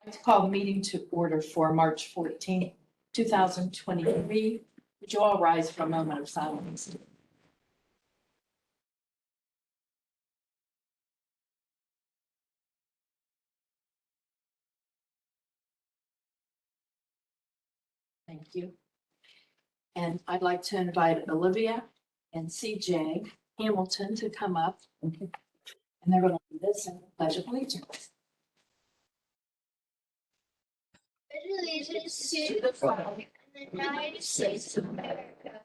Let's call the meeting to order for March 14th, 2023. Would you all rise for a moment of silence? Thank you. And I'd like to invite Olivia and CJ Hamilton to come up. And they're going to lead us in the Pledge of Allegiance. Allegiance to the flag of the United States of America,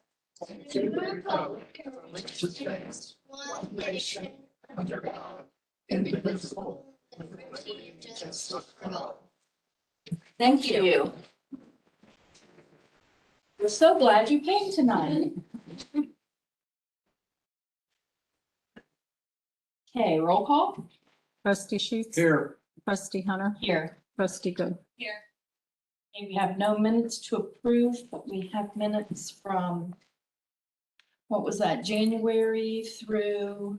and to the republic for which it stands, one nation, under God, indivisible, with liberty and justice for all. Thank you. We're so glad you came tonight. Okay, roll call. Trustee Sheets. Here. Trustee Hunter. Here. Trustee Good. Here. Okay, we have no minutes to approve, but we have minutes from, what was that, January through,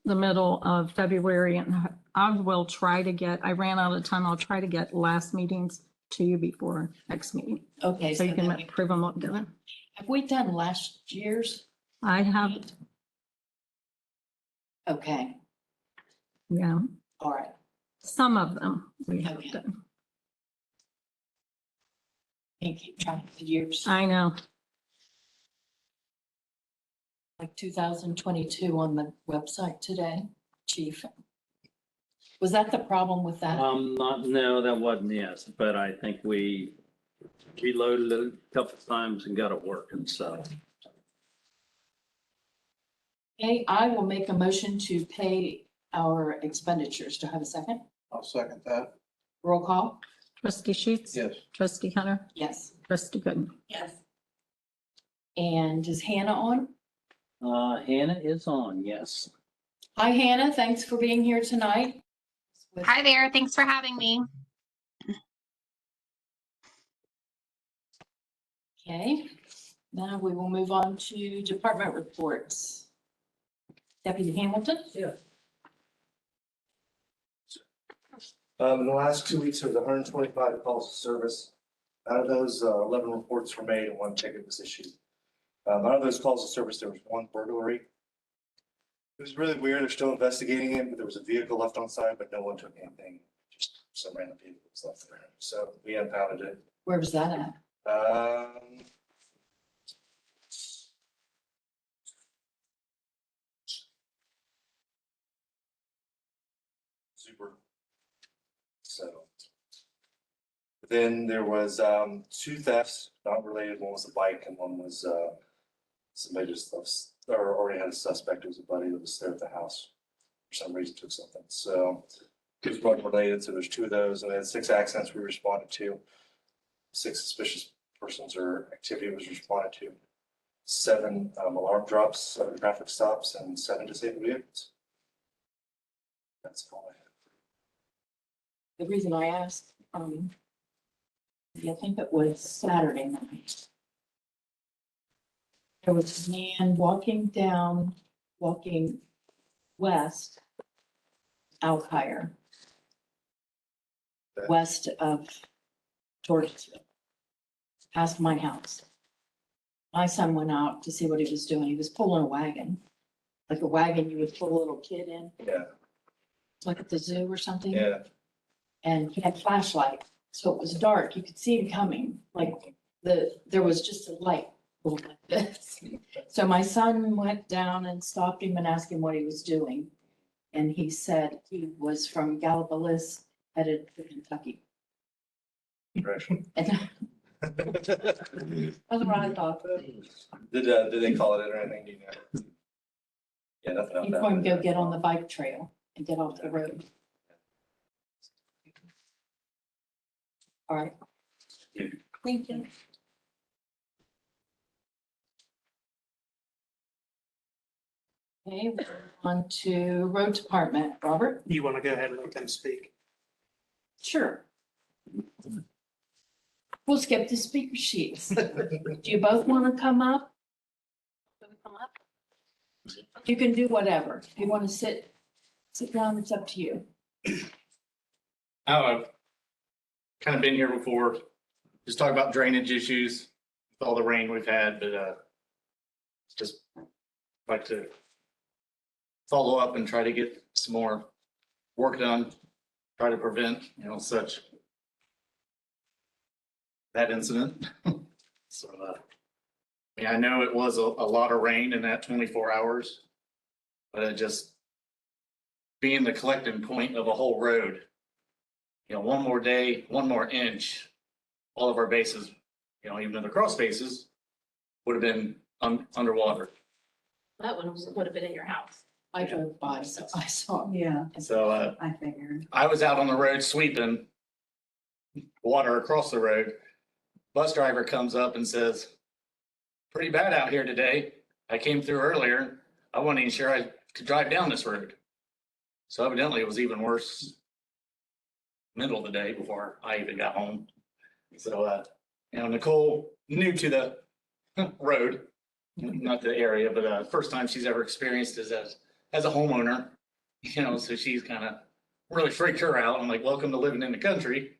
The middle of February, and I will try to get, I ran out of time. I'll try to get last meetings to you before next meeting. okay. So you can then we- approve them all together. Have we done last year's? I have, Okay, yeah, all right. some of them we have Okay. done. Can't keep track of the years, I know. like 2022 on the website today, chief. Was that the problem with that? No, that wasn't, yes, but I think we reloaded it a couple of times and got it working, so. Okay, I will make a motion to pay our expenditures. Do I have a second? I'll second that. Roll call? Trustee Sheets. Yes. Trustee Hunter. Yes. Trustee Good. Yes. And is Hannah on? Hannah is on, yes. Hi, Hannah. Thanks for being here tonight. Hi there. Thanks for having me. Okay, now we will move on to department reports. Deputy Hamilton? Yeah. In the last 2 weeks, there was 125 calls of service. Out of those, 11 reports were made and 1 ticket was issued. Out of those calls of service, there was 1 burglary. It was really weird. They're still investigating it, but there was a vehicle left on site, but no one took anything. Just some random vehicle was left there. So we impounded it. Where was that at? Super. So. Then there was 2 thefts, not related. One was a bike and one was somebody just or already had a suspect. It was a buddy that was there at the house. For some reason took something. So it was drug related. So there's 2 of those, and then 6 accidents we responded to. 6 suspicious persons or activity was responded to. 7 alarm drops, 7 traffic stops, and 7 disabled vehicles. That's all I have. The reason I asked, I think it was Saturday night. There was a man walking west, Alkire, west of Georgesville, past my house. My son went out to see what he was doing. He was pulling a wagon, like a wagon you would put a little kid in, Yeah, like at the zoo or something. yeah. And he had flashlight, so it was dark. You could see him coming, like there was just a light going like this. So my son went down and stopped him and asked him what he was doing. And he said he was from Gallipolis headed to Kentucky. And that's what I thought. Did they call it in or anything? Do you know? Yeah, nothing. He's going to go get on the bike trail and get off the road. All right. Thank you. Okay, we're on to road department. Robert? You want to go ahead and let them speak? Sure. We'll skip the speaker sheets. Do you both want to come up? You can do whatever. If you want to sit down, it's up to you. Hello, kind of been here before. Just talk about drainage issues with all the rain we've had, but just like to follow up and try to get some more work done, try to prevent, such that incident. So, I know it was a lot of rain in that 24 hours, but it just being the collecting point of a whole road, one more day, one more inch, all of our bases, even the crawl spaces would have been underwater. That one would have been in your house. I drove by, so I saw. Yeah, So, I figured. I was out on the road sweeping water across the road. Bus driver comes up and says, pretty bad out here today. I came through earlier. I wasn't even sure I could drive down this road. So evidently it was even worse middle of the day before I even got home. So, Nicole, new to the road, not the area, but first time she's ever experienced is as a homeowner, so she's kind of really freaked her out. I'm like, welcome to living in the country.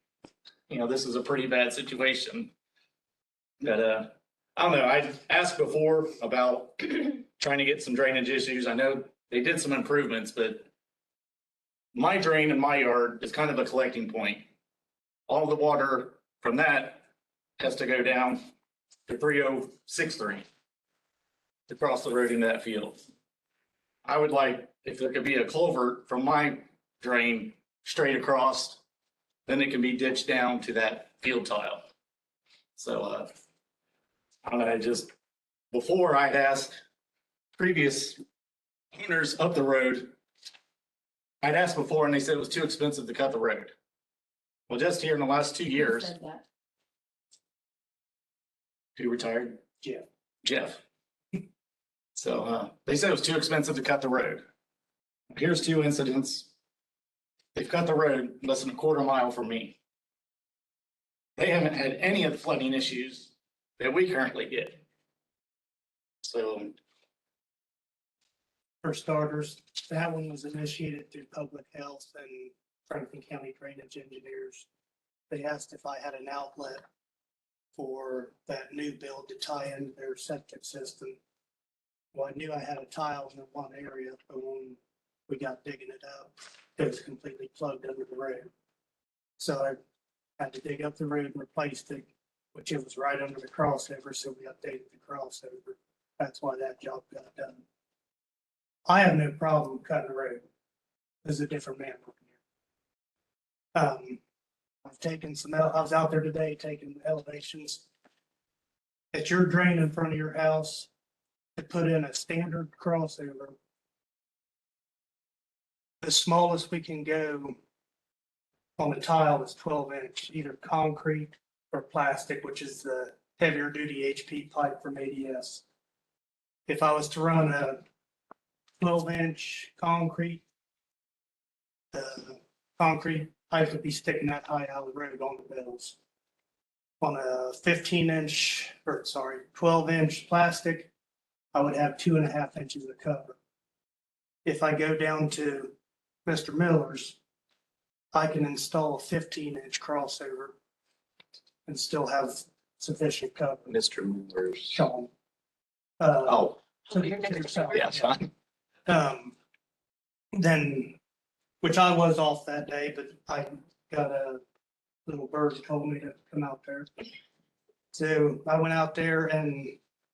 This is a pretty bad situation. But I don't know, I asked before about trying to get some drainage issues. I know they did some improvements, but my drain in my yard is kind of a collecting point. All the water from that has to go down to 3063 to cross the road into that field. I would like, if there could be a culvert from my drain straight across, then it can be ditched down to that field tile. So, I don't know, before I'd asked previous owners up the road, I'd asked before and they said it was too expensive to cut the road. Well, just here in the last 2 years, Said that. who retired? Jeff. Jeff. So, they said it was too expensive to cut the road. Here's 2 incidents. They've cut the road less than a quarter mile from me. They haven't had any of the flooding issues that we currently get. So, For starters, that one was initiated through public health and Franklin County Drainage Engineers. They asked if I had an outlet for that new build to tie into their septic system. Well, I knew I had a tile in one area, but when we got digging it up, it was completely plugged under the road. So I had to dig up the road and replaced it, which it was right under the crossover, so we updated the crossover. That's why that job got done. I have no problem cutting the road. There's a different man working here. I've taken I was out there today taking elevations. At your drain in front of your house, to put in a standard crossover, the smallest we can go on the tile is 12-inch, either concrete or plastic, which is the heavier duty HP pipe from ADS. If I was to run a 12-inch concrete, the concrete pipe would be sticking that high out of the road on the bills. On a 12-inch plastic, I would have 2.5 inches of cover. If I go down to Mr. Miller's, I can install a 15-inch crossover and still have sufficient cover. Mr. Miller's. Sean. Oh, So Your next yourself, yeah, fine. Then, which I was off that day, but I got a little bird that told me to come out there. So I went out there and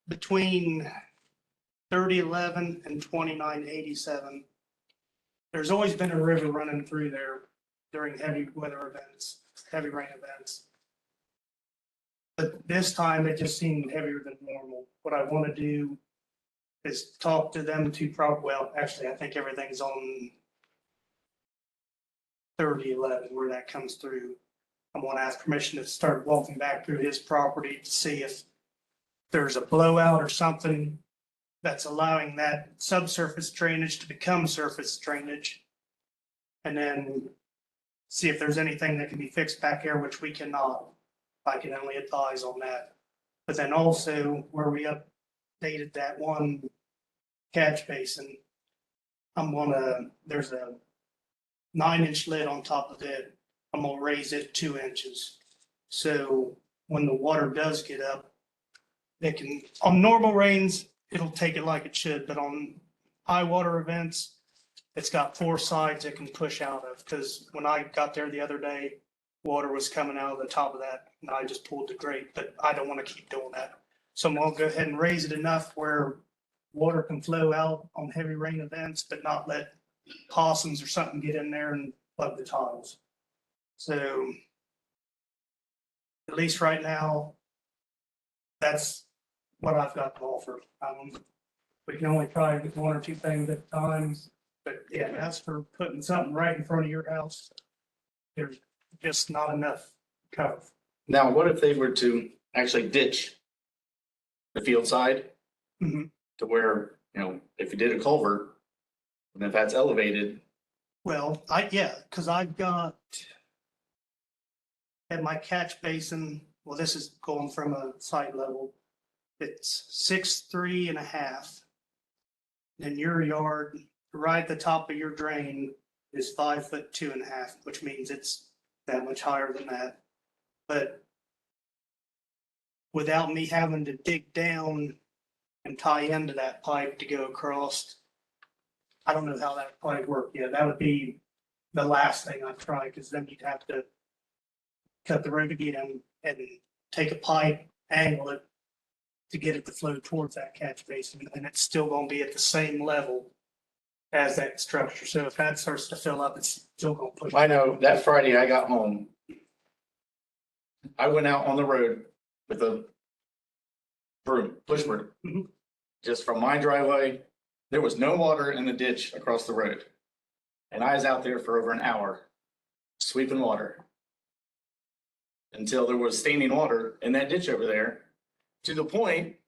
between 3011 and 2987, there's always been a river running through there during heavy weather events, heavy rain events. But this time it just seemed heavier than normal. What I want to do is talk to them actually, I think everything's on 3011 where that comes through. I'm going to ask permission to start walking back through his property to see if there's a blowout or something that's allowing that subsurface drainage to become surface drainage. And then see if there's anything that can be fixed back here, which we cannot. I can only advise on that. But then also where we updated that one catch basin, there's a 9-inch lid on top of it. I'm gonna raise it 2 inches. So when the water does get up, it can, on normal rains, it'll take it like it should, but on high water events, it's got 4 sides it can push out of, because when I got there the other day, water was coming out of the top of that, and I just pulled the grate, but I don't want to keep doing that. So I'm gonna go ahead and raise it enough where water can flow out on heavy rain events, but not let possums or something get in there and plug the tiles. So at least right now, that's what I've got to offer. We can only try with 1 or 2 things at a time, but yeah, as for putting something right in front of your house, there's just not enough cover. Now, what if they were to actually ditch the field side? Mhm. To where, if you did a culvert, and if that's elevated, Well, because I've got at my catch basin, well, this is going from a site level. It's 6'3.5". Then your yard, right at the top of your drain is 5'2.5", which means it's that much higher than that. But without me having to dig down and tie into that pipe to go across, I don't know how that would probably work. Yeah, that would be the last thing I'd try, because then you'd have to cut the road again and take a pipe, angle it to get it to flow towards that catch basin, and it's still gonna be at the same level as that structure. So if that starts to fill up, it's still gonna push. I know that Friday I got home. I went out on the road with a broom, push broom. Mhm. Just from my driveway, there was no water in the ditch across the road. And I was out there for over an hour sweeping water. Until there was standing water in that ditch over there, to the point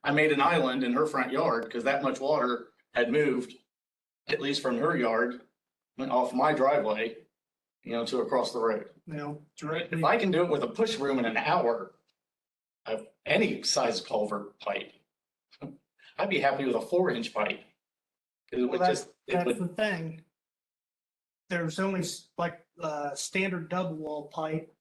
I made an island in her front yard because that much water had moved, at least from her yard, went off my driveway, to across the road. Directly. If I can do it with a push broom in an hour of any size culvert pipe, I'd be happy with a 4-inch pipe. 'Cause it would Well, just, it that's would, the thing. There's only like standard double wall pipe.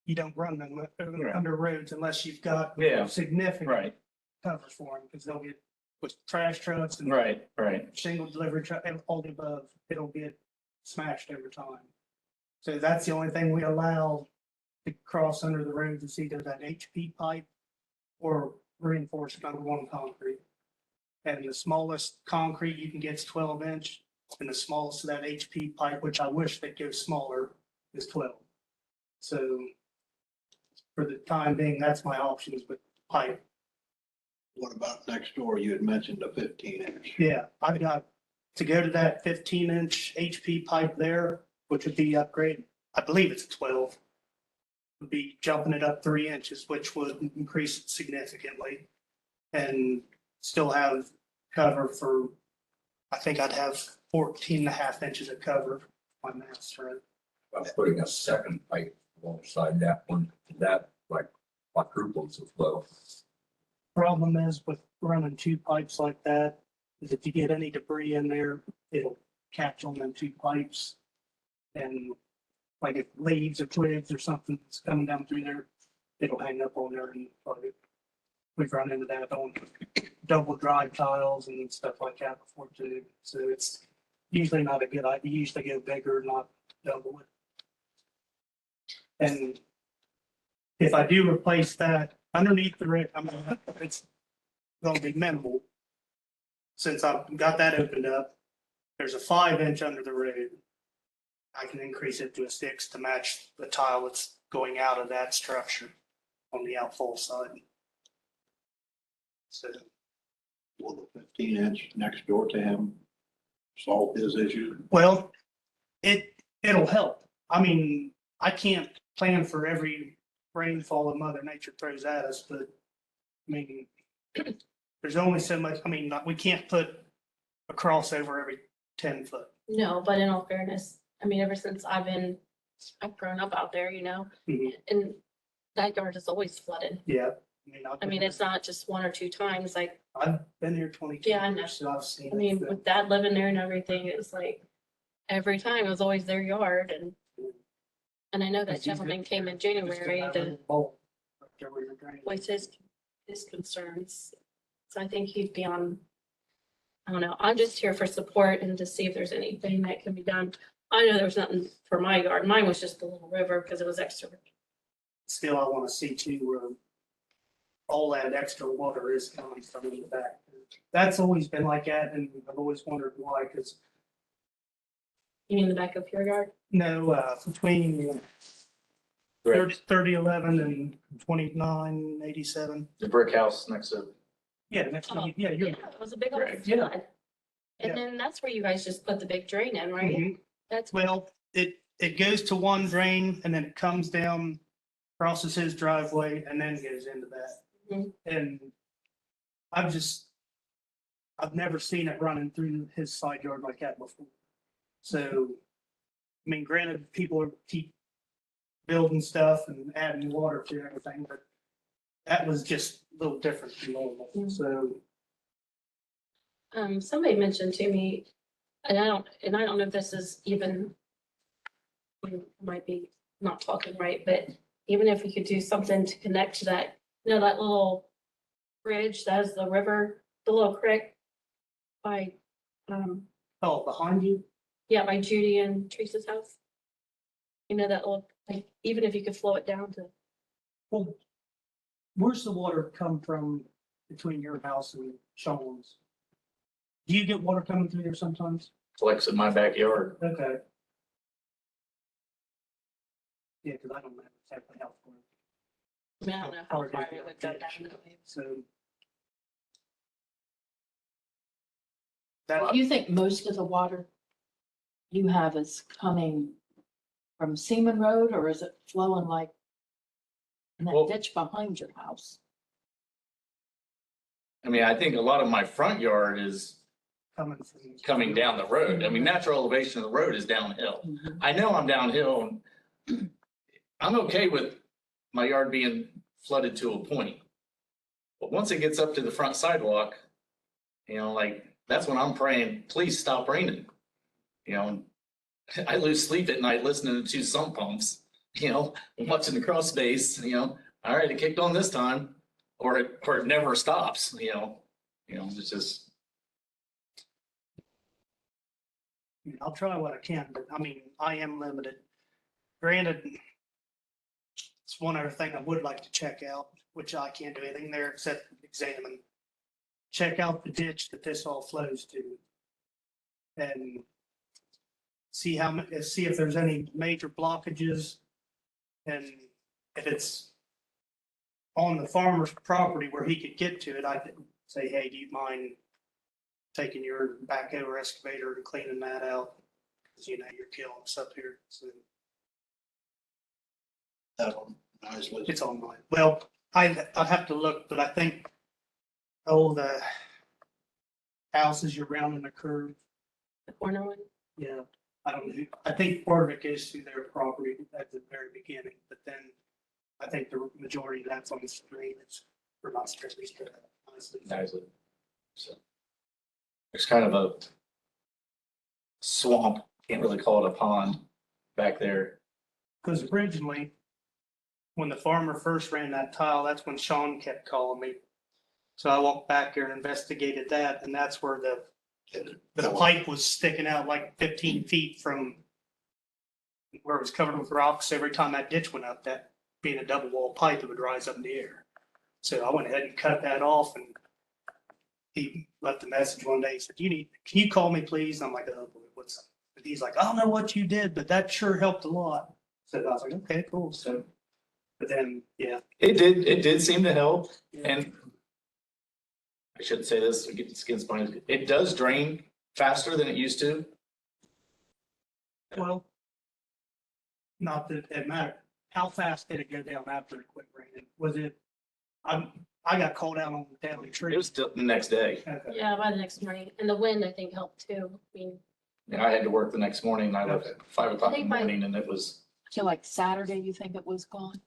You don't run them Right. under roads unless you've got yeah, significant right, cover for them, because they'll get with trash trucks and right. shingle delivery truck and all the above, it'll get smashed over time. So that's the only thing we allow to cross under the roads is either that HP pipe or reinforced number 1 concrete. And the smallest concrete you can get is 12-inch, and the smallest of that HP pipe, which I wish that goes smaller, is 12. So for the time being, that's my options with pipe. What about next door? You had mentioned a 15-inch. Yeah, I've got to go to that 15-inch HP pipe there, which would be upgraded. I believe it's 12. Would be jumping it up 3 inches, which would increase it significantly. And still have cover for, I think I'd have 14.5 inches of cover on that strip. By putting a second pipe alongside that one, that like quadruples the flow. Problem is with running 2 pipes like that, is if you get any debris in there, it'll catch on them 2 pipes. And like if leaves or twigs or something's coming down through there, it'll hang up on there and probably, we've run into that on double drive tiles and stuff like that before too. So it's usually not a good idea. You usually go bigger, not double it. And if I do replace that underneath the road, it's gonna be minimal. Since I've got that opened up, there's a 5-inch under the road. I can increase it to a 6 to match the tile that's going out of that structure on the outfall side. So, Will the 15-inch next door to him solve his issue? well, it'll help. I mean, I can't plan for every rainfall that Mother Nature throws at us, but I mean, there's only so much, I mean, we can't put a crossover every 10 foot. No, but in all fairness, I mean, ever since I've grown up out there, Mhm. and that yard is always flooded. Yeah. I mean, it's not just 1 or 2 times, like, I've been here 22 Yeah, I know. years, so I've seen I mean, it. with dad living there and everything, it's like, every time. It was always their yard and I know that Because he's gentleman good. came in Just January about to a bowl, right there where you're draining. voice his concerns. So I think he'd be on, I don't know, I'm just here for support and to see if there's anything that can be done. I know there's nothing for my yard. Mine was just a little river because it was extra. Still, I want to see too where all that extra water is coming from in the back. That's always been like that, and I've always wondered why, because You mean the back of your yard? no, between Correct. 3011 and 2987. The brick house next to, Yeah, next Oh, to, yeah, you're. It was a big old Correct. Yeah. flood. Yeah. And then that's where you guys just put the big drain in, right? Mhm. That's, Well, it goes to one drain and then it comes down, crosses his driveway and then goes into that. Mhm. And I've never seen it running through his side yard like that before. So, I mean, granted, people keep building stuff and adding water to everything, but that was just a little different than normal. Mhm. So, somebody mentioned to me, and I don't know if this is even, we might be not talking right, but even if we could do something to connect to that, you know, that little bridge that has the river, the little creek by, oh, behind you, yeah, by Judy and Teresa's house. You know, that little, like, even if you could flow it down to, well, where's the water come from between your house and Sean's? Do you get water coming through there sometimes? collects in my backyard. Okay. Yeah, because I don't know exactly how far. I mean, I don't know how far it would go down that way. So. Do That, you think most of the water you have is coming from Seaman Road, or is it flowing like in Well- that ditch behind your house? I mean, I think a lot of my front yard is coming from. coming down the road. I mean, natural elevation of the road is downhill. Mhm. I know I'm downhill. And I'm okay with my yard being flooded to a point. But once it gets up to the front sidewalk, you know, like, that's when I'm praying, please stop raining. You know, I lose sleep at night listening to two sump pumps, you know, watching the cross space, you know, all right, it kicked on this time, or it never stops, you know, it's just. I'll try what I can, but I mean, I am limited. Granted, it's one other thing I would like to check out, which I can't do anything there except examine. Check out the ditch that this all flows to. And see see if there's any major blockages. And if it's on the farmer's property where he could get to it, I could say, hey, do you mind taking your backhoe excavator and cleaning that out? Because you know, you're killing us up here. So it's on mine. Well, I'd have to look, but I think, the houses you're rounding the curve, The corner one. yeah, I don't know. I think part of it goes through their property at the very beginning, but then I think the majority of that's on the street. It's for not streets, honestly. Nicely. So there's kind of a swamp, can't really call it a pond back there. Because originally, when the farmer first ran that tile, that's when Sean kept calling me. So I walked back there and investigated that, and that's where the pipe was sticking out like 15 feet from where it was covered with rocks. Every time that ditch went up, that being a double wall pipe, it would rise up in the air. So I went ahead and cut that off, and he left a message one day. He said, can you call me, please? I'm like, oh, boy, what's up? And he's like, I don't know what you did, but that sure helped a lot. So I was like, okay, cool. So, but then, yeah. It did seem to help, and I shouldn't say this, skin spine, it does drain faster than it used to. Well, not that it mattered. How fast did it go down after it quit raining? Was it, I got called out on the daily tree. It was still the next day. Okay. Yeah, by the next morning. And the wind, I think, helped too. I mean, And I had to work the next morning, and I left at 5 o'clock in the morning, and it was, So like Saturday, you think it was gone?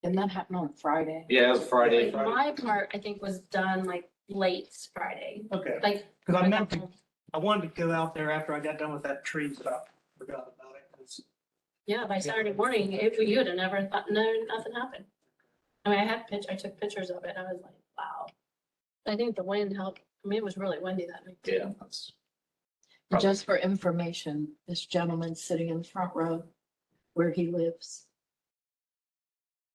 Didn't that happen on Friday? yeah, it was Friday. my part, I think, was done like late Friday. Okay. Like, Because I got home. I wanted to go out there after I got done with that tree, but I forgot about it. 'Cause Yeah, by Saturday morning, if you would have never thought, no, nothing happened. I mean, I took pictures of it. I was like, wow. I think the wind helped. I mean, it was really windy that night. too. Yeah, that's. And just for information, this gentleman sitting in the front row where he lives.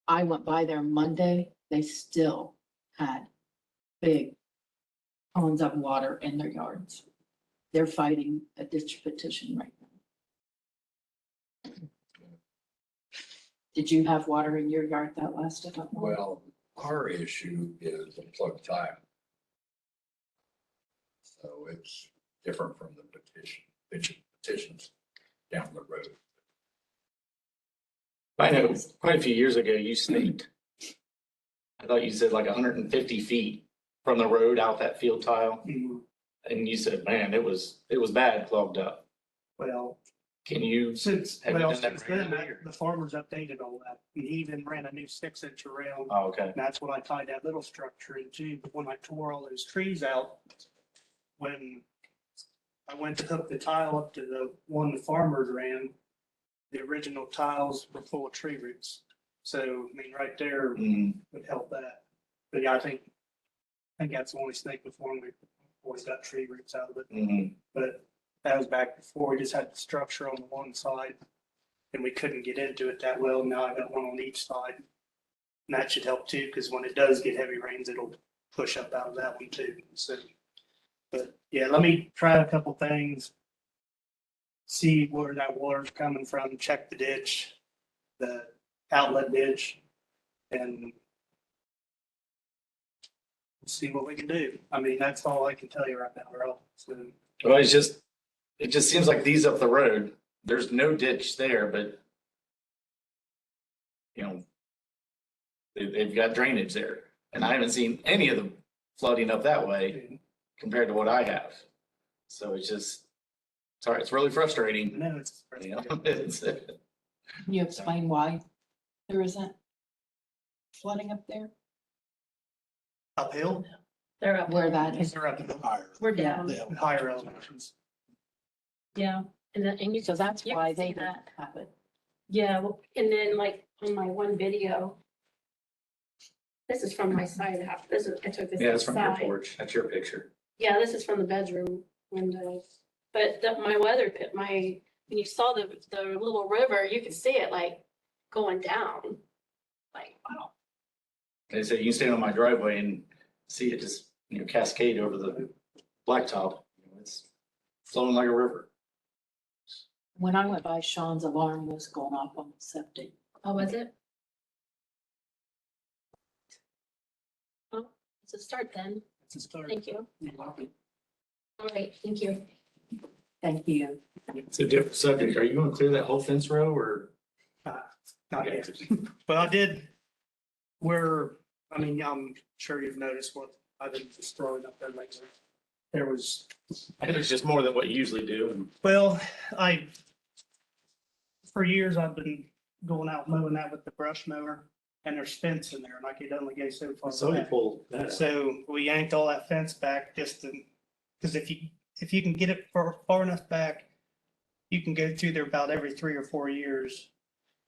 I went by there Monday, they still had big ponds of water in their yards. They're fighting a ditch petition right now. Did you have water in your yard that lasted that long? Well, our issue is a plug tile. So it's different from the petitions down the road. I know, quite a few years ago, you staked. I thought you said like 150 feet from the road out that field tile. Mhm. And you said, man, it was bad clogged up. Well, Can you, since, Have you well, done that since then, regularly, or? the farmers updated all that. And he even ran a new 6-inch around. oh, okay. And that's what I tied that little structure into. But when I tore all those trees out, when I went to hook the tile up to the one the farmers ran, the original tiles were full of tree roots. So, I mean, right there Mm, would help that. But yeah, I think that's the only snake before we always got tree roots out of it. mm, But that was back before we just had the structure on the one side and we couldn't get into it that well. Now I got one on each side. And that should help too, because when it does get heavy rains, it'll push up out of that one too. So, but yeah, let me try a couple things. See where that water's coming from, check the ditch, the outlet ditch, and see what we can do. I mean, that's all I can tell you right now, Earl. So, well, it just seems like these up the road, there's no ditch there, but you know, they've got drainage there. And I haven't seen any of the flooding up that way compared to what I have. So it's just, sorry, it's really frustrating. no, it's. You know, it's, Can you explain why there isn't flooding up there? Uphill, They're up. Where that is? they're up Higher. We're down. the higher elevations. Yeah. And you, So that's You why can see they don't that. have it. yeah, well, and then like on my one video. This is from my side house. This is, I took this. yeah, it's from your outside. porch. That's your picture. Yeah, this is from the bedroom windows. But my weather pit, when you saw the little river, you could see it like going down. Like, wow. They say you can stand on my driveway and see it just, cascade over the blacktop. It's flowing like a river. When I went by, Sean's alarm was going off on the septic. Oh, was it? Well, it's a start then. It's a start. Thank you. You're welcome. All right, thank you. Thank you. It's a different subject. Are you gonna clear that whole fence row or? Not yet. But I did I mean, I'm sure you've noticed what I've been just throwing up there lately. There was, I think it's just more than what you usually do. well, for years I've been going out mowing that with the brush mower and there's fence in there and I could only go so far. So you back. pull that out. So we yanked all that fence back just to, because if you can get it far enough back, you can go through there about every 3 or 4 years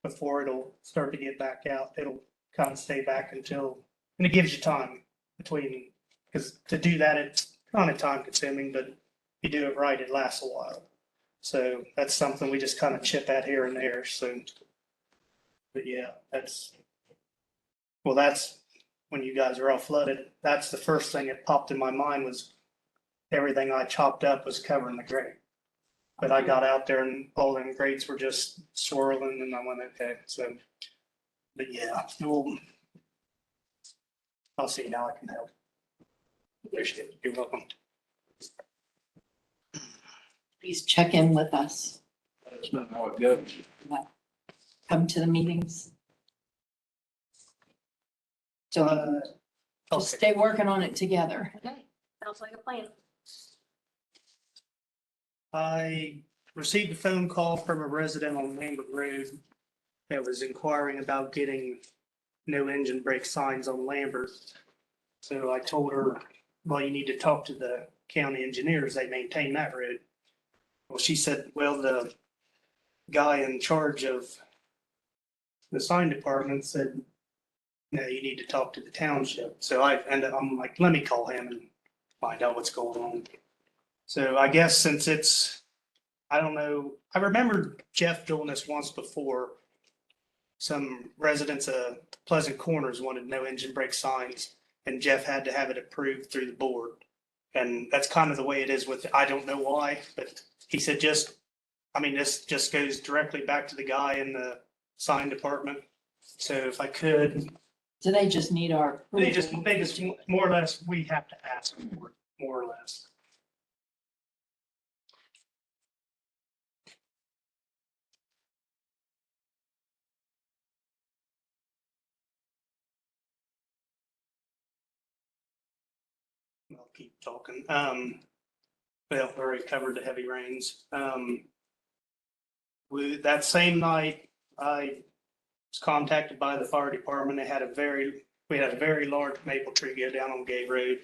before it'll start to get back out. It'll kind of stay back until, and it gives you time between, because to do that, it's kind of time consuming, but if you do it right, it lasts a while. So that's something we just kind of chip at here and there. So, but yeah, that's when you guys are all flooded. That's the first thing that popped in my mind was everything I chopped up was covering the grate. But I got out there and all them grates were just swirling and I went, okay, so, but yeah, I'll see now I can help. Appreciate it. You're welcome. Please check in with us. That's not how it goes. Come to the meetings. So just Okay. stay working on it together. Okay, sounds like a plan. I received a phone call from a resident on Lambert Road that was inquiring about getting no engine brake signs on Lambert. So I told her, well, you need to talk to the County engineers, they maintain that road. Well, she said, well, the guy in charge of the sign department said, no, you need to talk to the township. So I'm like, let me call him and find out what's going on. So I guess since it's, I don't know, I remember Jeff doing this once before. Some residents of Pleasant Corners wanted no engine brake signs, and Jeff had to have it approved through the board. And that's kind of the way it is with, I don't know why, but he said this just goes directly back to the guy in the sign department. So if I could, Do they just need our? they just more or less, we have to ask for it, more or less. I'll keep talking. Well, we already covered the heavy rains. That same night, I was contacted by the fire department. We had a very large maple tree go down on Gay Road.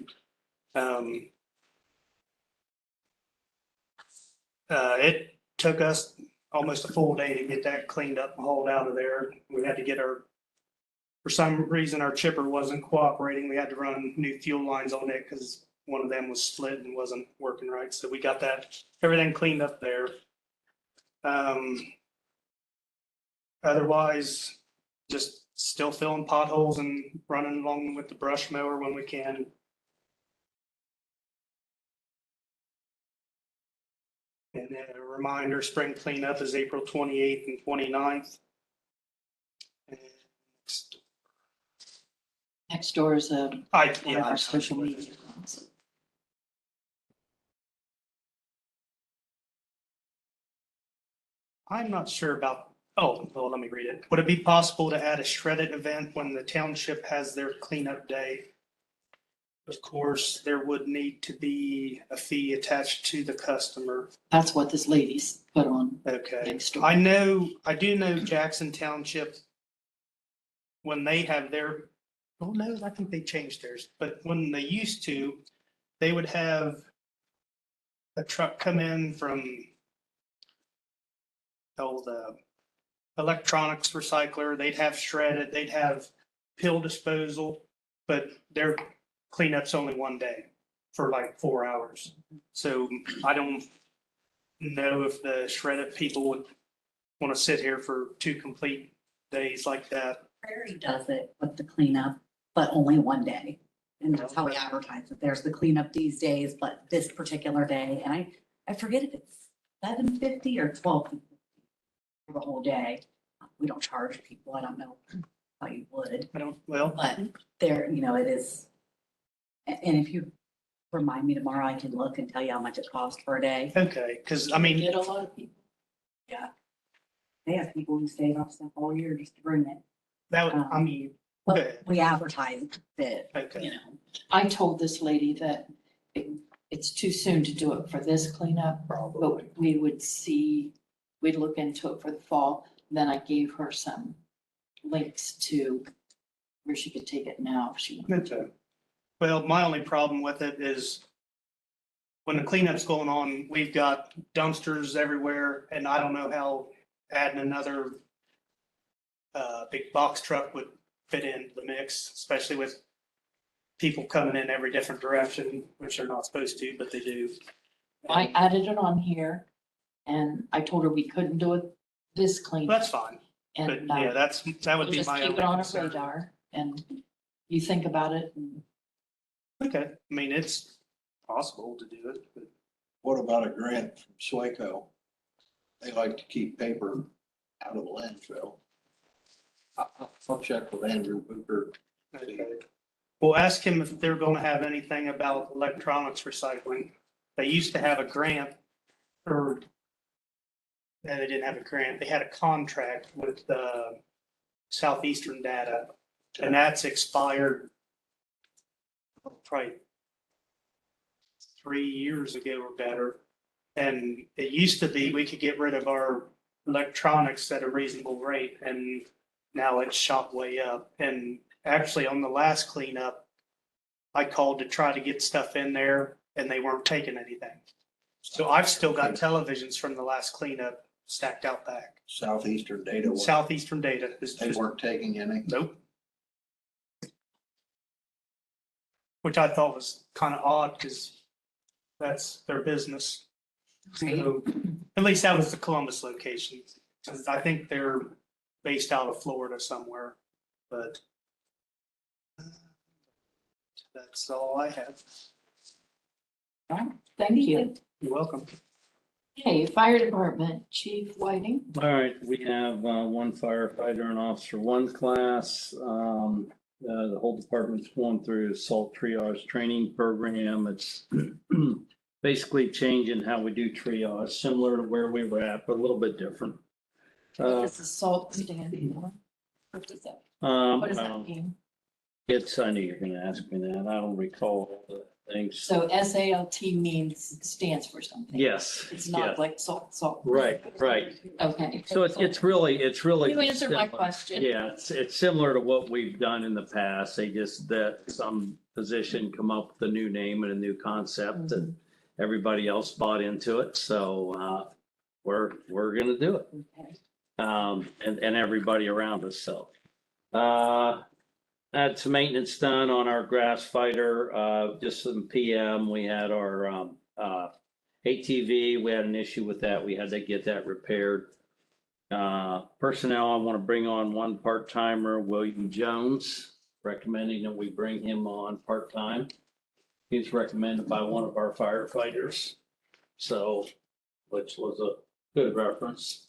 It took us almost a full day to get that cleaned up and hauled out of there. We had to get for some reason, our chipper wasn't cooperating. We had to run new fuel lines on it because one of them was split and wasn't working right. So we got everything cleaned up there. Otherwise, just still filling potholes and running along with the brush mower when we can. And a reminder, spring cleanup is April 28th and 29th. And Next door is one of our social media. ones. I'm not sure about, well, let me read it. Would it be possible to add a shredded event when the township has their cleanup day? Of course, there would need to be a fee attached to the customer. That's what this lady's put on Okay. next door. I do know Jackson Township, when they have no, I think they changed theirs, but when they used to, they would have a truck come in from the electronics recycler, they'd have shredded, they'd have pill disposal, but their cleanup's only one day for like 4 hours. So I don't know if the shredded people would want to sit here for 2 complete days like that. Prairie does it with the cleanup, but only one day. And that's how we advertise it. There's the cleanup these days, but this particular day, and I forget if it's $7.50 or $12.50 for the whole day. We don't charge people. I don't know how you would, but there, it is. And if you remind me tomorrow, I can look and tell you how much it costs for a day. Okay, because Get a lot of people. Yeah. They have people who stayed off stuff all year just to bring it. But we advertise it, Okay. I told this lady that it's too soon to do it for this cleanup, but we'd look into it for the fall. Then I gave her some links to where she could take it now if she wanted. Okay. Well, my only problem with it is when the cleanup's going on, we've got dumpsters everywhere, and I don't know how adding another big box truck would fit into the mix, especially with people coming in every different direction, which they're not supposed to, but they do. I added it on here and I told her we couldn't do it this cleanup. That's fine. But And yeah, that would we'll be just my keep only it on our concern. radar and you think about it. And Okay, I mean, it's possible to do it, but What about a grant from Swaco? They like to keep paper out of the landfill. I'll check with Andrew Booker. okay. We'll ask him if they're gonna have anything about electronics recycling. They used to have a grant or no, they didn't have a grant. They had a contract with Southeastern Data, and that's expired probably 3 years ago or better. And it used to be we could get rid of our electronics at a reasonable rate, and now it's shot way up. And actually, on the last cleanup, I called to try to get stuff in there, and they weren't taking anything. So I've still got televisions from the last cleanup stacked out back. Southeastern data. Southeastern data is They just, weren't taking any. nope. Which I thought was kind of odd because that's their business. So, at least that was the Columbus location. 'Cause I think they're based out of Florida somewhere, but that's all I have. Thank you. You're welcome. Okay, fire department, Chief Whiting. All right, we have one firefighter and officer one class. The whole department's going through assault triage training program. It's basically changing how we do triage, similar to where we were at, but a little bit different. What does assault stand for? What does that mean? I knew you were gonna ask me that. I don't recall all the things. So SALT stands for something. Yes. It's yes. not like salt. Right. Okay. So it's really. You answered my similar. question. Yeah, it's similar to what we've done in the past. They just, that some position come up with a new name and a new concept and everybody else bought into it. So, we're gonna do it. Okay. And everybody around us. So, had some maintenance done on our grass fighter, just some PM. We had our, ATV. We had an issue with that. We had to get that repaired. Personnel, I want to bring on one part-timer, William Jones, recommending that we bring him on part-time. He's recommended by one of our firefighters. So, which was a good reference.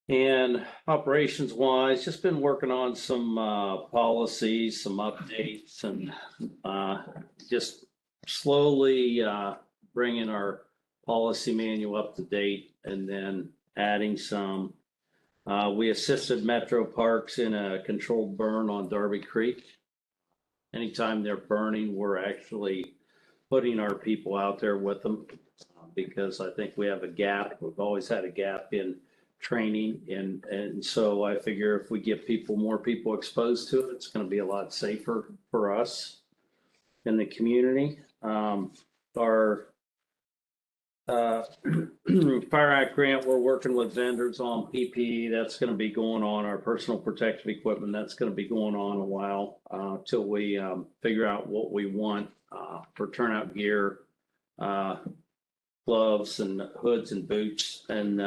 And operations wise, just been working on some policies, some updates, and just slowly bringing our policy manual up to date and then adding some. We assisted Metro Parks in a controlled burn on Darby Creek. Anytime they're burning, we're actually putting our people out there with them because I think we have a gap. We've always had a gap in training and so I figure if we get more people exposed to it, it's going to be a lot safer for us in the community. Our Fire Act grant, we're working with vendors on PPE. That's going to be going on. Our personal protective equipment, that's going to be going on a while till we figure out what we want for turnout gear, gloves and hoods and boots, and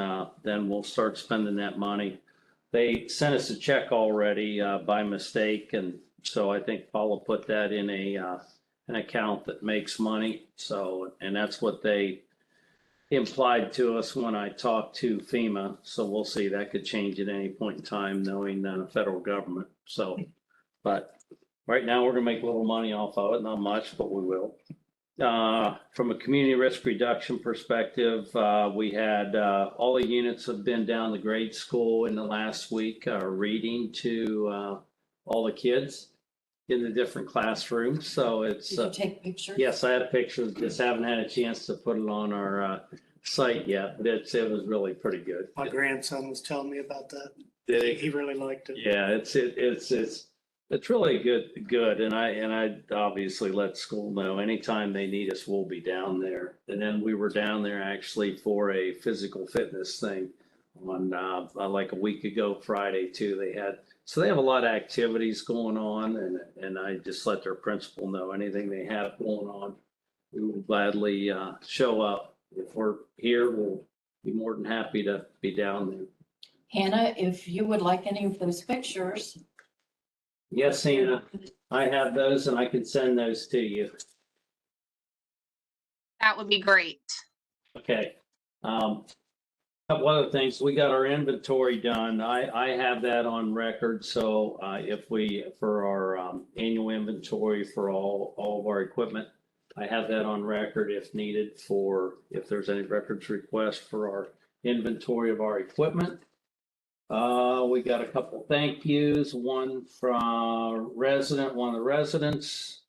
then we'll start spending that money. They sent us a check already by mistake, and so I think Paula put that in an account that makes money. So, and that's what they implied to us when I talked to FEMA. So we'll see. That could change at any point in time, knowing the federal government. So, but right now we're gonna make a little money off of it, not much, but we will. From a community risk reduction perspective, we had all the units have been down the grade school in the last week, reading to all the kids in the different classrooms. So it's Did you take pictures? yes, I had pictures. Just haven't had a chance to put it on our site yet, but it was really pretty good. My grandson was telling me about that. Did it? He really liked it. Yeah, it's really good. And I obviously let school know anytime they need us, we'll be down there. And then we were down there actually for a physical fitness thing on like a week ago, Friday too. So they have a lot of activities going on, and I just let their principal know anything they have going on. We will gladly show up. If we're here, we'll be more than happy to be down there. Hannah, if you would like any of those pictures. Yes, Hannah, I have those and I can send those to you. That would be great. Okay. Couple other things. We got our inventory done. I have that on record. So for our annual inventory for all of our equipment, I have that on record if needed if there's any records request for our inventory of our equipment. We got a couple thank yous, one from one of the residents,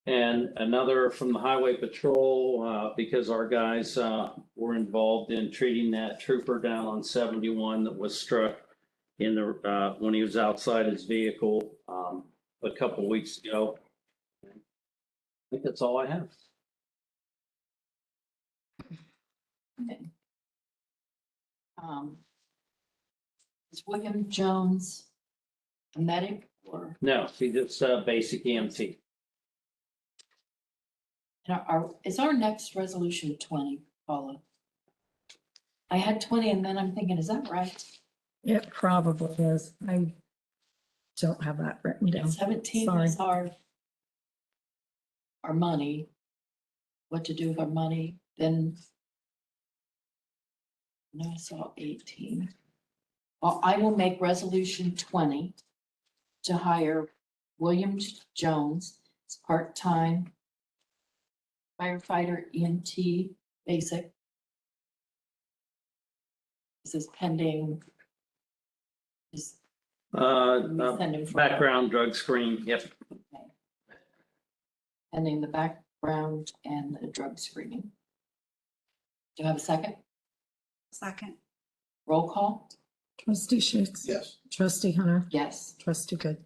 and another from the Highway Patrol, because our guys were involved in treating that trooper down on 71 that was struck when he was outside his vehicle a couple weeks ago. think that's all I have. Okay. Is William Jones a medic or, No, see, that's basic EMT. and is our next resolution 20, Paula? I had 20 and then I'm thinking, is that right? It probably is. I don't have that written down. 17 Sorry. is our money, what to do with our money, then. No, I saw 18. Well, I will make resolution 20 to hire William Jones as part-time firefighter EMT basic. This is pending. Is send him for- Background drug screen, yep. Okay. Pending the background and the drug screening. Do you have a second? Second. Roll call? Trustee Sheets. Yes. Trustee Hunter. Yes. Trustee Good.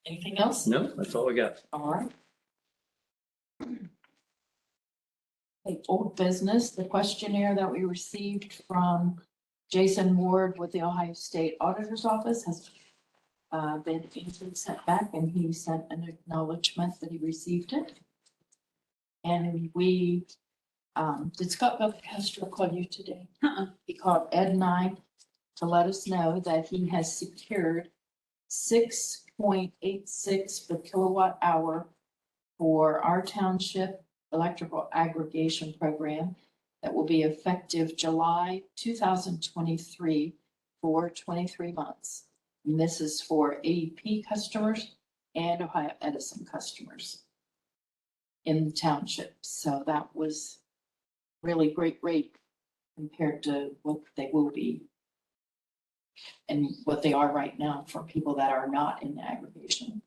Anything else? No, that's all I got. All right. Okay, old business, the questionnaire that we received from Jason Ward with the Ohio State Auditor's Office has been sent back, and he sent an acknowledgement that he received it. And we, did Scott Belcastro call you today? He called Ed and I to let us know that he has secured 6.86 per kilowatt hour for our township electrical aggregation program that will be effective July 2023 for 23 months. And this is for AEP customers and Ohio Edison customers in the township. So that was really great rate compared to what they will be and what they are right now for people that are not in aggregation.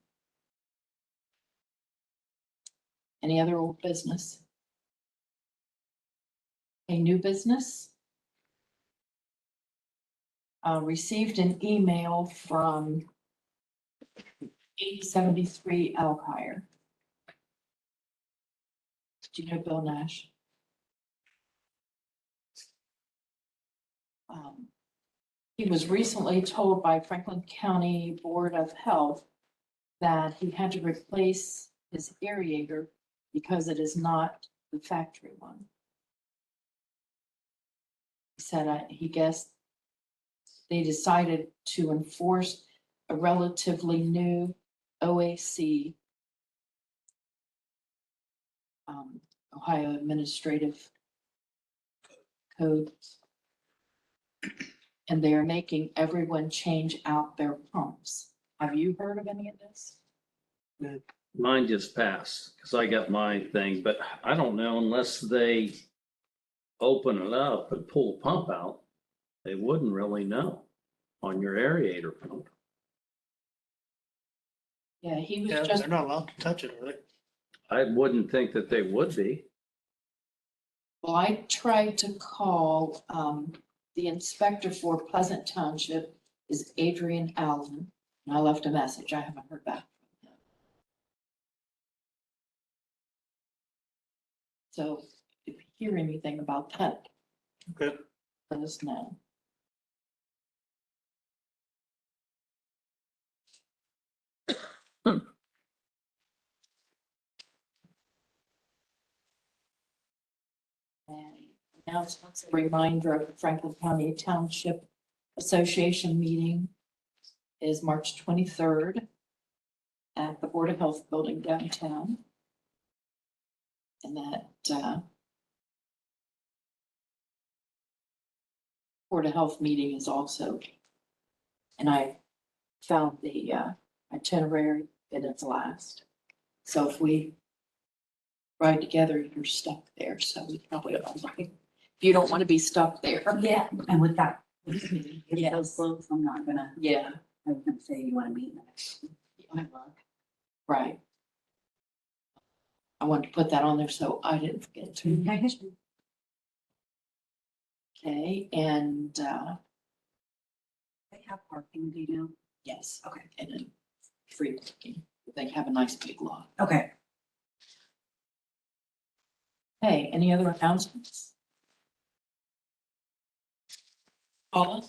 Any other old business? A new business? Received an email from 8073 Elkhire. Do you know Bill Nash? He was recently told by Franklin County Board of Health that he had to replace his aerator because it is not the factory one. He said he guessed they decided to enforce a relatively new OAC, Ohio Administrative Code. And they are making everyone change out their pumps. Have you heard of any of this? Mine just passed because I got my thing, but I don't know unless they open it up and pull the pump out, they wouldn't really know on your aerator pump. Yeah, he Yeah, was just, they're not allowed to touch it, are they? I wouldn't think that they would be. well, I tried to call, the inspector for Pleasant Township is Adrian Allen, and I left a message. I haven't heard back from him. So if you hear anything about that, Okay. let us know. And announcements, a reminder of the Franklin County Township Association meeting is March 23rd at the Board of Health Building downtown. And that Board of Health meeting is also, and I found the itinerary and it's last. So if we ride together, you're stuck there. So we probably don't like, if you don't want to be stuck there. Yeah, and with that, if Yes. those close, I'm not gonna, Yeah, I was gonna say you wanna meet next. right. I wanted to put that on there so I didn't forget to. Okay, and have parking, do you know? Yes, Okay. and then free parking. They have a nice big lot. Okay. Hey, any other announcements? Paula?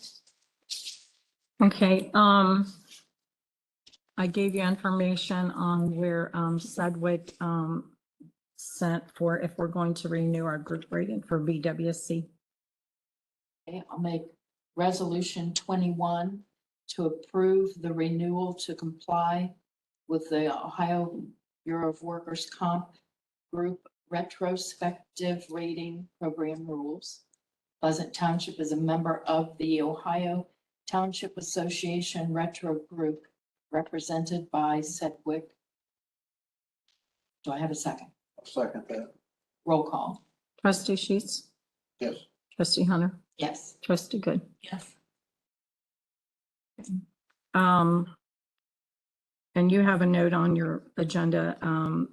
Okay, I gave you information on where, Sedgwick, sent for if we're going to renew our group rating for BWC. Okay, I'll make resolution 21 to approve the renewal to comply with the Ohio Bureau of Workers' Comp Group retrospective rating program rules. Pleasant Township is a member of the Ohio Township Association Retro Group represented by Sedgwick. Do I have a second? I'll second that. Roll call. Trustee Sheets, Yes. trustee Hunter, Yes. trustee Good. Yes. And you have a note on your agenda,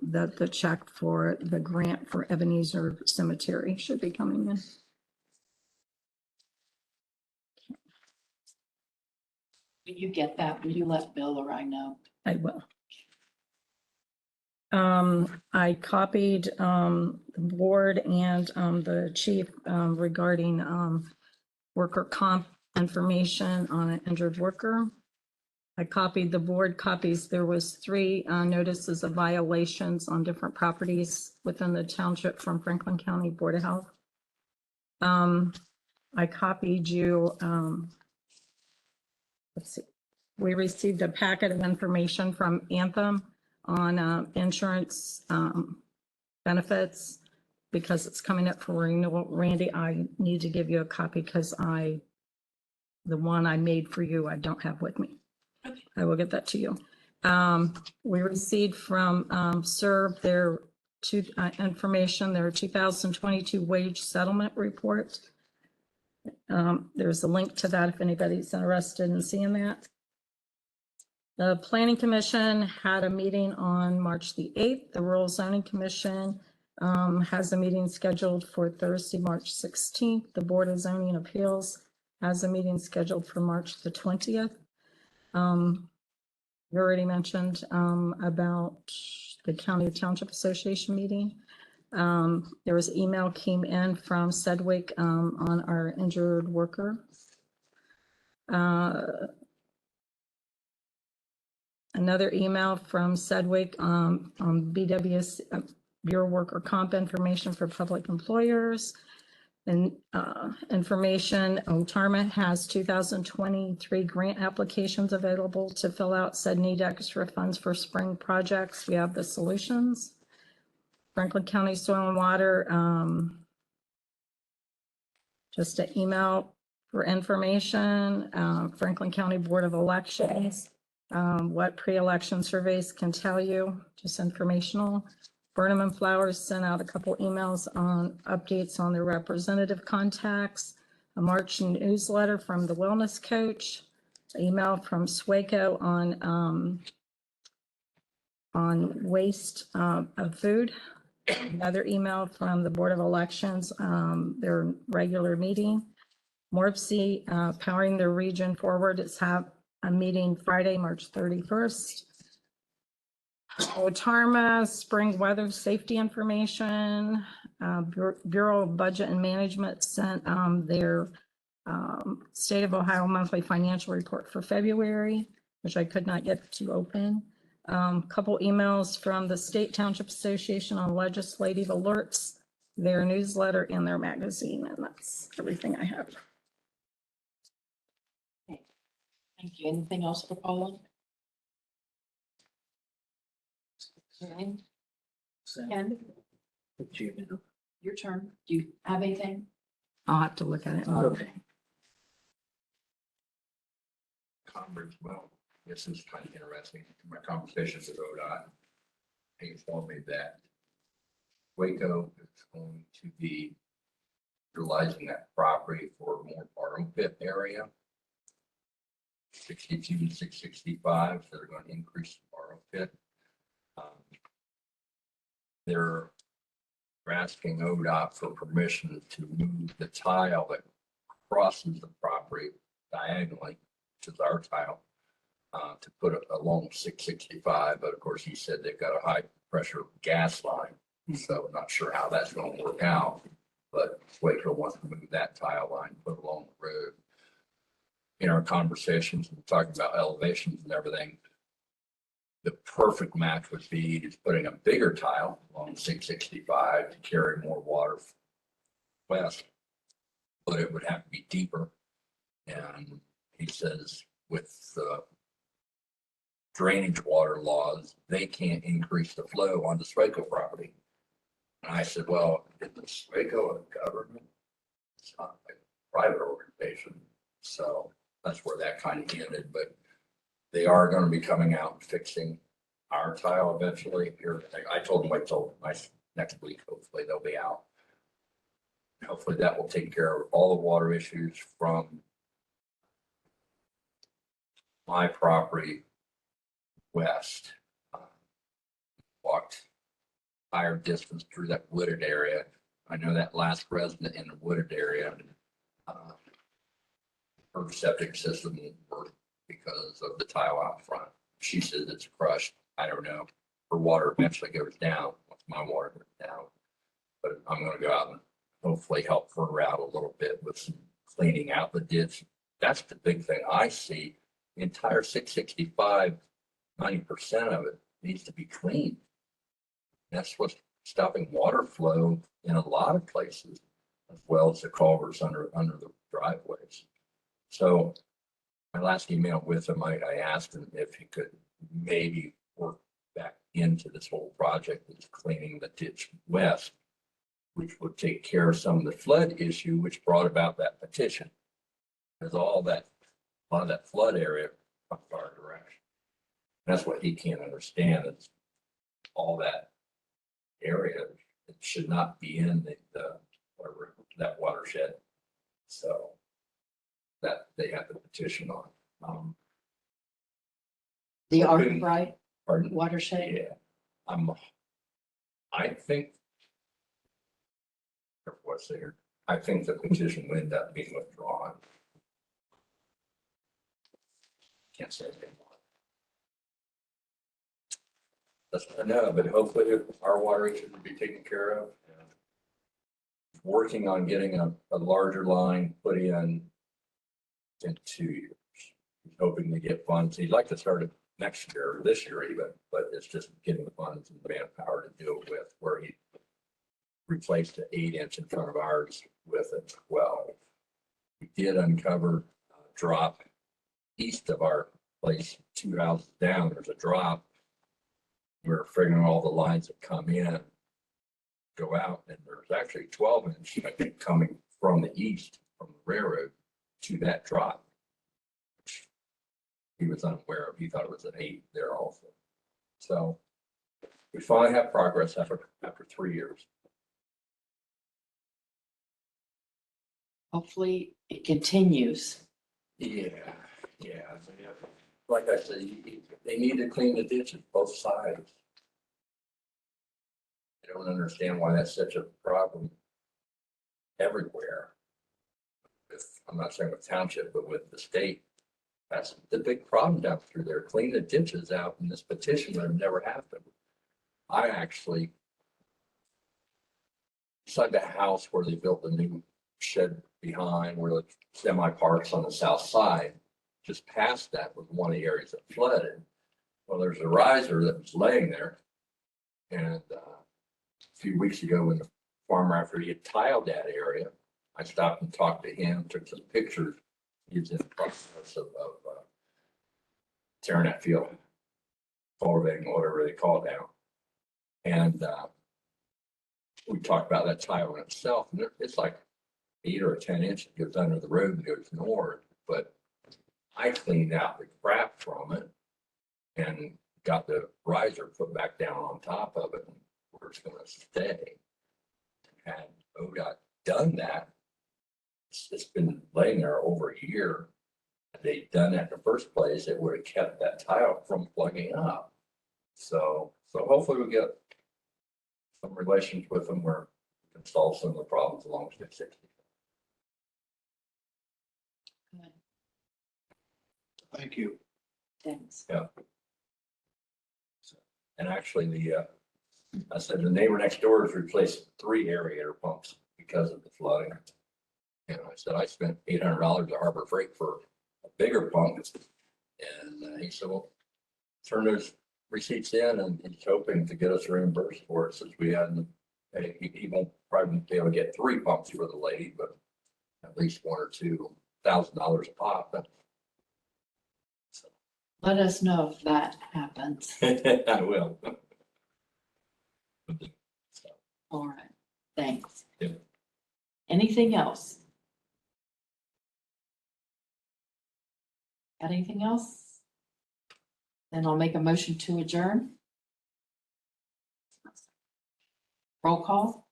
that the check for the grant for Ebenezer Cemetery should be coming in. When you get that, will you let Bill or I know? I will. I copied, the board and, the chief, regarding, worker comp information on an injured worker. I copied the board copies. There was 3 notices of violations on different properties within the township from Franklin County Board of Health. I copied you, let's see, we received a packet of information from Anthem on insurance benefits because it's coming up for renewal. Randy, I need to give you a copy because the one I made for you, I don't have with me. I will get that to you. We received from SERB their information, their 2022 wage settlement report. There's a link to that if anybody's interested in seeing that. The Planning Commission had a meeting on March the 8th. The Rural Zoning Commission has a meeting scheduled for Thursday, March 16th. The Board of Zoning Appeals has a meeting scheduled for March the 20th. You already mentioned about the County Township Association meeting. There was email came in from Sedgwick on our injured worker. Another email from Sedgwick on BWS Bureau Worker Comp information for public employers. And information, Otarma has 2023 grant applications available to fill out. Said need extra funds for spring projects. We have the solutions. Franklin County Soil and Water, just an email for information. Franklin County Board of Elections, what pre-election surveys can tell you, just informational. Burnham and Flowers sent out a couple emails on updates on their representative contacts, a March newsletter from the wellness coach, email from Swaco on waste of food, another email from the Board of Elections, their regular meeting. Morpsey, powering their region forward, is have a meeting Friday, March 31st. Otarma, spring weather safety information, Bureau of Budget and Management sent their State of Ohio monthly financial report for February, which I could not get to open. Couple emails from the State Township Association on legislative alerts, their newsletter and their magazine, and that's everything I have. Thank you. Anything else for Paula? Okay. Ken, your turn. Do you have anything? I'll have to look at it. Okay. Conference, well, this is kind of interesting. My conversations with ODOT, they informed me that Waco is going to be utilizing that property for more borrow pit area. 62 and 665, so they're going to increase the borrow pit. They're asking ODOT for permission to move the tile that crosses the property diagonally which is our tile, to put it along 665, but of course, he said they've got a high pressure gas line. So not sure how that's gonna work out, but Waco wants to move that tile line, put it along the road. In our conversations, we're talking about elevations and everything. The perfect match would be is putting a bigger tile along 665 to carry more water west, but it would have to be deeper. And he says with drainage water laws, they can't increase the flow on the Swaco property. And I said, well, is the Swaco a government? It's not a private organization. So that's where that kind of ended, but they are going to be coming out and fixing our tile eventually here. I told them wait till next week, hopefully they'll be out. Hopefully that will take care of all the water issues from my property west. Walked higher distance through that wooded area. I know that last resident in the wooded area, her septic system won't work because of the tile out front. She says it's crushed. I don't know. Her water eventually goes down once my water goes down. But I'm going to go out and hopefully help her out a little bit with some cleaning out the ditch. That's the big thing I see. The entire 665, 90% of it needs to be cleaned. That's what's stopping water flow in a lot of places, as well as the culverts under the driveways. So my last email with him, I asked him if he could maybe work back into this whole project that's cleaning the ditch west, which would take care of some of the flood issue, which brought about that petition. Because a lot of that flood area comes our direction. That's what he can't understand. It's all that area. It should not be in that watershed. So that they have the petition on. The Hoping- Arkwright Pardon? watershed. Yeah, I think. What's there? I think the petition will end up being withdrawn. Can't say anything more. That's what I know, but hopefully our water issues will be taken care of. Working on getting a larger line put in 2 years. He's hoping to get funds. He'd like to start it next year or this year even, but it's just getting the funds and manpower to do it with, where he replaced the 8-inch in front of ours with a 12. We did uncover a drop east of our place, 2 houses down. There's a drop. We're figuring all the lines that come in, go out, and there's actually 12-inch, I think, coming from the east, from the railroad to that drop. He was unaware of. He thought it was an 8 there also. So we finally have progress after 3 years. Hopefully it continues. Yeah. Like I said, they need to clean the ditches both sides. I don't understand why that's such a problem everywhere. I'm not saying with Township, but with the state. That's the big problem down through there. Clean the ditches out, and this petition would have never happened. I actually, beside the house where they built the new shed behind, where the semi parks on the south side, just past that was one of the areas that flooded. Well, there's a riser that was laying there. And a few weeks ago, when the farmer, after he had tiled that area, I stopped and talked to him, took some pictures. He's in the process of tearing that field, cultivating, whatever they call it now. And we talked about that tile in itself, and it's like 8 or 10 inches goes under the road and goes north. But I cleaned out the crap from it and got the riser put back down on top of it, where it's going to stay. Had ODOT done that, it's been laying there over a year. If they'd done that in the first place, it would have kept that tile from plugging up. So hopefully we'll get some relations with them where we can solve some of the problems along 660. Thank you. Thanks. And actually I said the neighbor next door has replaced 3 aerator pumps because of the flooding. And I said, I spent $800 at Harbor Freight for a bigger pump. And he said, well, turn those receipts in and he's hoping to get us reimbursed for it since we hadn't. He won't probably be able to get 3 pumps for the lady, but at least $1,000 or $2,000 a pop. But Let us know if that happens. I will. All right, thanks. Yeah. Anything else? Got anything else? Then I'll make a motion to adjourn. Roll call?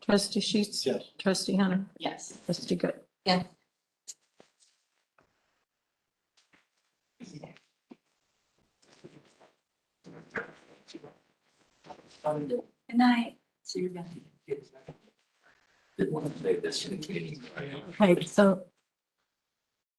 Trustee Sheets? Yes. Trustee Hunter? Yes. Trustee Good? Yeah. Good night. So you're gonna. Didn't want to say this in the meeting. Okay, so